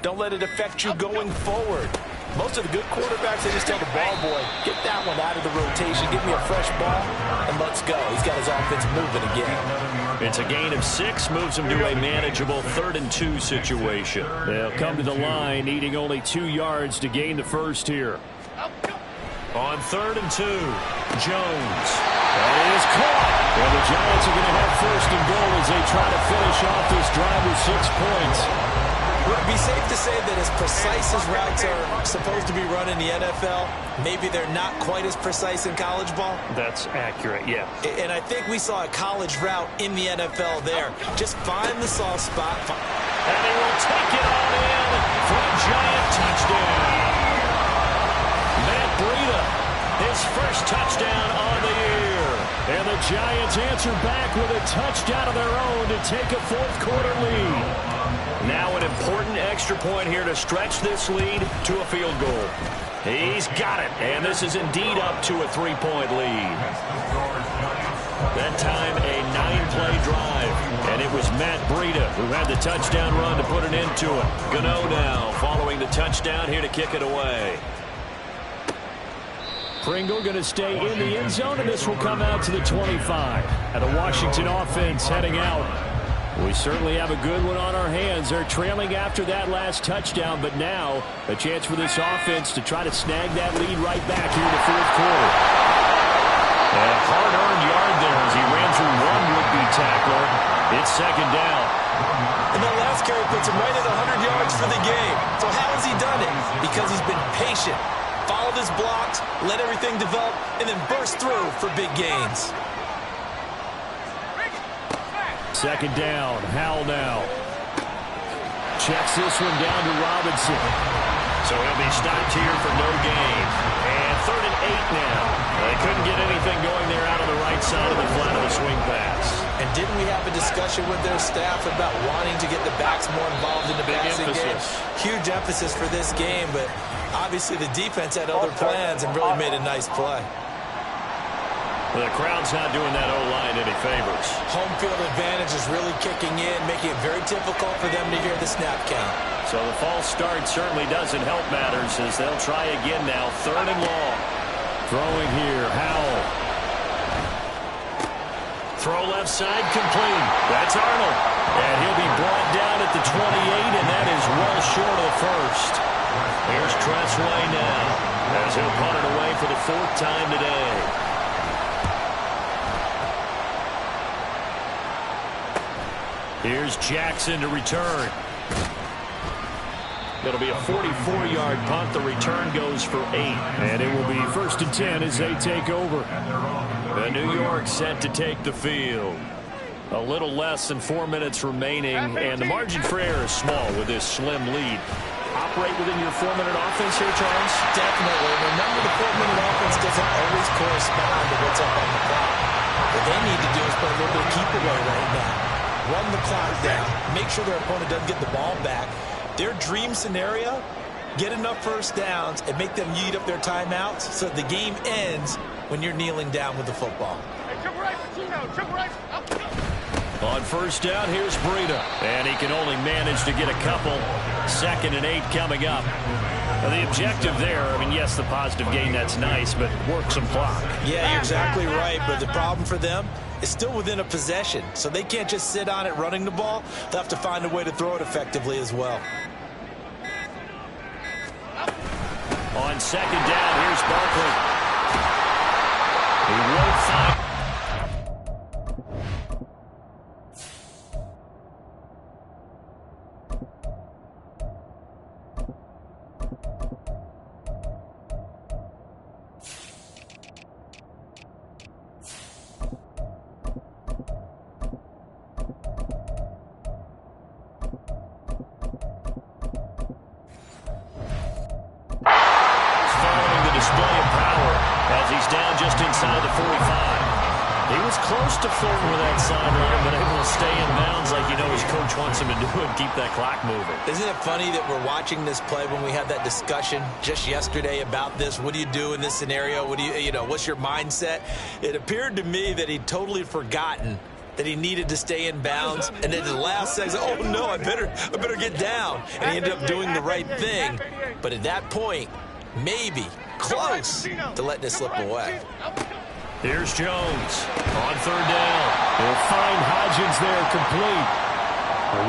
don't let it affect you going forward. Most of the good quarterbacks, they just tell the ball boy, get that one out of the rotation, give me a fresh ball, and let's go. He's got his offense moving again. It's a gain of 6, moves him to a manageable 3rd and 2 situation. They'll come to the line, needing only 2 yards to gain the first here. On 3rd and 2, Jones. That is caught. And the Giants are going to have first and goal as they try to finish off this drive with 6 points. Would it be safe to say that as precise as routes are supposed to be run in the NFL, maybe they're not quite as precise in college ball? That's accurate, yeah. And I think we saw a college route in the NFL there. Just find the soft spot. And they will take it on in for a Giant touchdown. Matt Breida, his first touchdown on the year. And the Giants answer back with a touchdown of their own to take a 4th quarter lead. Now an important extra point here to stretch this lead to a field goal. He's got it, and this is indeed up to a 3-point lead. That time a 9-play drive, and it was Matt Breida who had the touchdown run to put an end to it. Gano now following the touchdown here to kick it away. Pringle going to stay in the end zone, and this will come out to the 25. And the Washington offense heading out. We certainly have a good one on our hands. They're trailing after that last touchdown, but now a chance for this offense to try to snag that lead right back here in the 4th quarter. And a hard-earned yard there as he ran through one would-be tackler. It's second down. And that last carry puts him right at 100 yards for the game. So how has he done it? Because he's been patient, followed his blocks, let everything develop, and then burst through for big gains. Second down, Howell now. Checks this one down to Robinson. So he'll be stopped here for no gain. And 3rd and 8 now. They couldn't get anything going there out on the right side of the flat of the swing pass. And didn't we have a discussion with their staff about wanting to get the backs more involved in the passing game? Huge emphasis for this game, but obviously the defense had other plans and really made a nice play. The crowd's not doing that O-line any favors. Home field advantage is really kicking in, making it very difficult for them to hear the snap count. So the false start certainly doesn't help matters as they'll try again now. 3rd and long. Throwing here, Howell. Throw left side, complete. That's Arnold. And he'll be brought down at the 28, and that is well short of the first. Here's Tressway now, as he'll punt it away for the 4th time today. Here's Jackson to return. It'll be a 44-yard punt. The return goes for 8. And it will be 1st and 10 as they take over. The New York set to take the field. A little less than 4 minutes remaining, and the margin for error is small with this slim lead. Operate within your 4-minute offense here, Charles? Definitely. Remember, the 4-minute offense doesn't always correspond to what's up on the clock. What they need to do is put a little bit of keep away right now. Run the clock down. Make sure their opponent doesn't get the ball back. Their dream scenario, get enough first downs and make them eat up their timeouts so the game ends when you're kneeling down with the football. On first down, here's Breida. And he can only manage to get a couple. 2nd and 8 coming up. Now, the objective there, I mean, yes, the positive gain, that's nice, but work some clock. Yeah, you're exactly right, but the problem for them is still within a possession, so they can't just sit on it running the ball. They'll have to find a way to throw it effectively as well. On 2nd down, here's Barkley. He won't find. Inside the 45. He was close to flirting with that sideline, but able to stay in bounds like his coach wants him to do and keep that clock moving. Isn't it funny that we're watching this play when we had that discussion just yesterday about this? What do you do in this scenario? What do what's your mindset? It appeared to me that he'd totally forgotten that he needed to stay in bounds, and then the last second, oh no, I better get down. And he ended up doing the right thing. But at that point, maybe close to letting it slip away. Here's Jones on 3rd down. They'll find Hodgins there complete.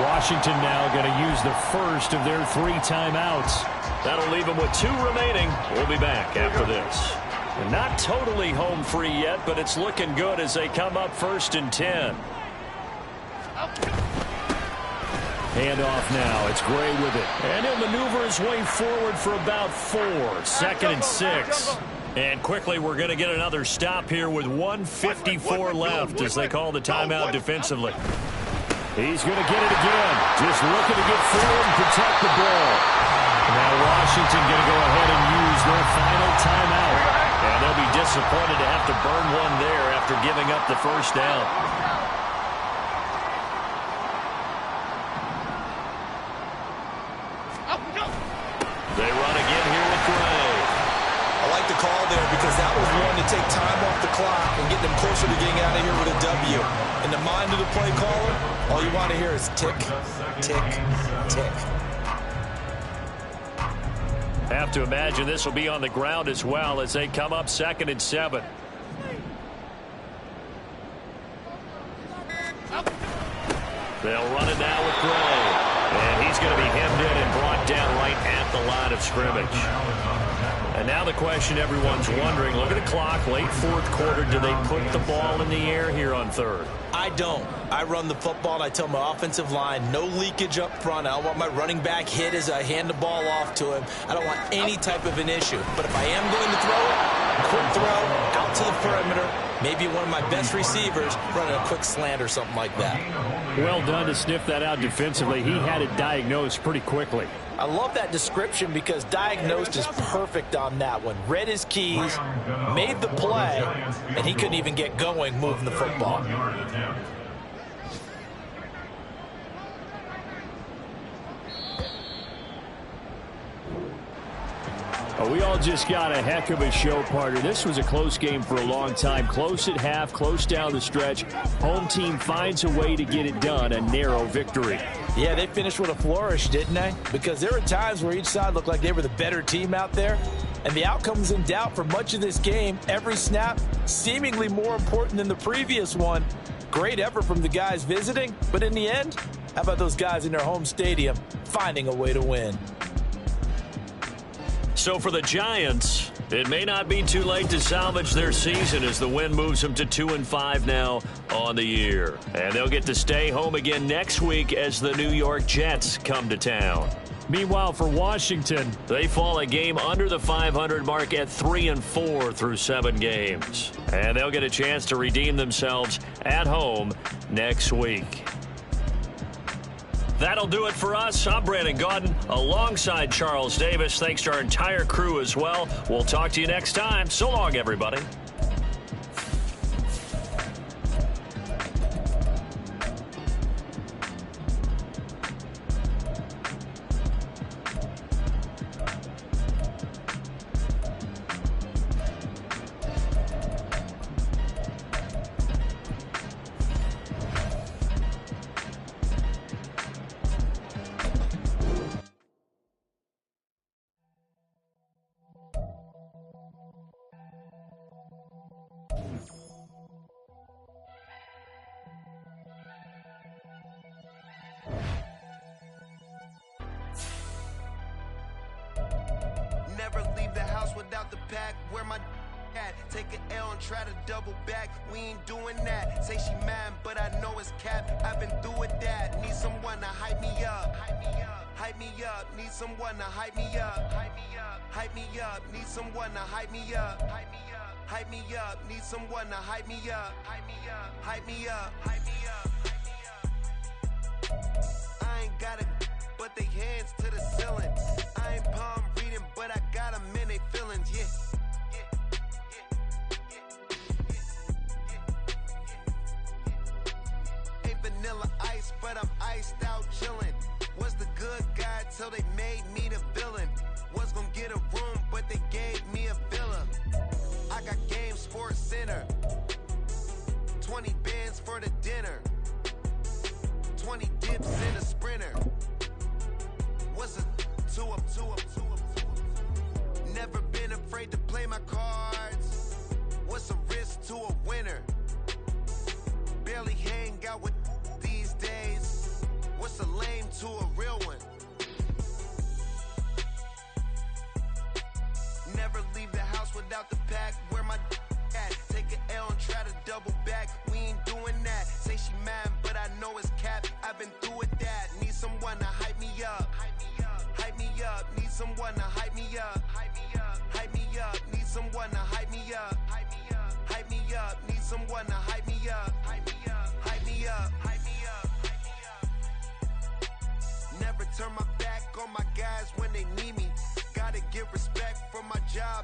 Washington now going to use the first of their 3 timeouts. That'll leave them with 2 remaining. We'll be back after this. And not totally home free yet, but it's looking good as they come up 1st and 10. Handoff now. It's Gray with it. And he'll maneuver his way forward for about 4. 2nd and 6. And quickly, we're going to get another stop here with 1:54 left as they call the timeout defensively. He's going to get it again. Just looking to get forward and protect the ball. Now Washington going to go ahead and use their final timeout. And they'll be disappointed to have to burn one there after giving up the first down. They run again here with Gray. I like the call there because that was one to take time off the clock and get them closer to getting out of here with a W. In the mind of the play caller, all you want to hear is tick, tick, tick. Have to imagine this will be on the ground as well as they come up 2nd and 7. They'll run it now with Gray. And he's going to be hemmed in and brought down right at the line of scrimmage. And now the question everyone's wondering, look at the clock, late 4th quarter, do they put the ball in the air here on 3rd? I don't. I run the football and I tell my offensive line, no leakage up front. I don't want my running back hit as I hand the ball off to him. I don't want any type of an issue. But if I am going to throw it, quick throw, out to the perimeter, maybe one of my best receivers running a quick slant or something like that. Well done to sniff that out defensively. He had it diagnosed pretty quickly. I love that description because diagnosed is perfect on that one. Read his keys, made the play, and he couldn't even get going moving the football. We all just got a heck of a show, partner. This was a close game for a long time. Close at half, close down the stretch. Home team finds a way to get it done. A narrow victory. Yeah, they finished with a flourish, didn't they? Because there were times where each side looked like they were the better team out there. And the outcome was in doubt for much of this game. Every snap seemingly more important than the previous one. Great effort from the guys visiting, but in the end, how about those guys in their home stadium finding a way to win? So for the Giants, it may not be too late to salvage their season as the win moves them to 2-5 now on the year. And they'll get to stay home again next week as the New York Jets come to town. Meanwhile, for Washington, they fall a game under the 500 mark at 3-4 through 7 games. And they'll get a chance to redeem themselves at home next week. That'll do it for us. I'm Brandon Gaudin alongside Charles Davis. Thanks to our entire crew as well. We'll talk to you next time. So long, everybody. Never leave the house without the pack. Where my at? Take an L and try to double back. We ain't doing that. Say she mad, but I know it's cap. I've been through with that. Need someone to hype me up. Hype me up. Hype me up. Need someone to hype me up. Hype me up. Hype me up. Need someone to hype me up. Hype me up. Hype me up. Need someone to hype me up. Hype me up. Hype me up. Hype me up. Hype me up. I ain't got it, but they hands to the ceiling. I ain't palm reading, but I got them in they feelings, yeah. Ain't vanilla ice, but I'm iced out chillin'. Was the good guy till they made me the villain. Was gonna get a room, but they gave me a villa. I got game Sports Center. 20 bands for the dinner. 20 dips in a sprinter. What's a two up? Never been afraid to play my cards. What's a risk to a winner? Barely hang out with these days. What's a lame to a real one? Never leave the house without the pack. Where my at? Take an L and try to double back. We ain't doing that. Say she mad, but I know it's cap. I've been through with that. Need someone to hype me up. Hype me up. Hype me up. Need someone to hype me up. Hype me up. Hype me up. Need someone to hype me up. Hype me up. Hype me up. Need someone to hype me up. Hype me up. Hype me up. Hype me up. Hype me up. Never turn my back on my guys when they need me. Gotta give respect for my job.